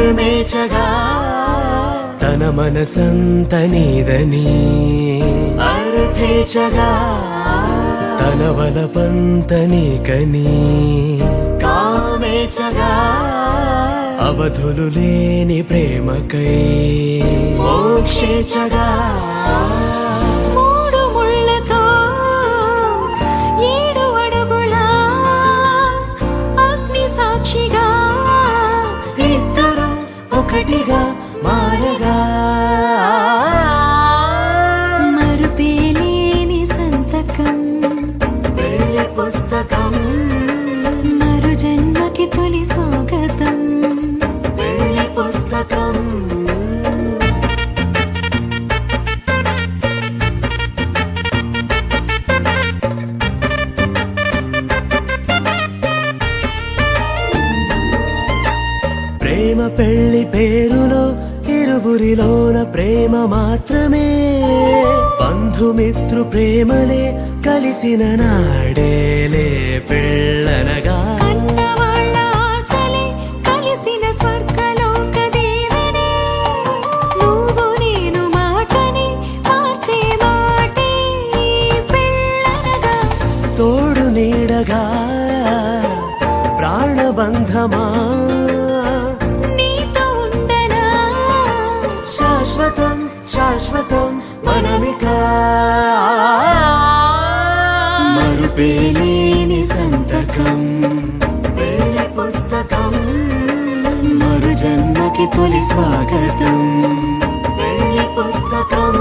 నర్మేచగా తన మనసంత నీదని అర్థేచగా తన వలపంత నీకని కామేచగా అవధులు లేని ప్రేమకై మోక్షేచగా మూడు ముళ్ళతో 7 అడుగుల అగ్ని సాక్షిగా ఇద్దరు ఒకటిగా మారగా మరుపేలేని సంతకం పెళ్లి పుస్తకం మరు జన్మకి తొలి స్వాగతం పెళ్లి పుస్తకం ప్రేమ పెళ్లి పేరులో ఇరువురిలోన ప్రేమ మాత్రమే బంధుమిత్రు ప్రేమలే కలిసిన నాడేలే పెళ్ళనగా కన్నవాళ్ళ ఆశలే కలిసిన స్వర్గలోక దీవెనే నువ్వు నేను మాటని మార్చే మాటే పెళ్ళనగా తోడు నీడగా ప్రాణబంధమా నీతో ఉండనా శాశ్వతం శాశ్వతం మనమిక మరుపేలేని సంతకం పెళ్లి పుస్తకం మరు జన్మకి తొలి స్వాగతం పెళ్లి పుస్తకం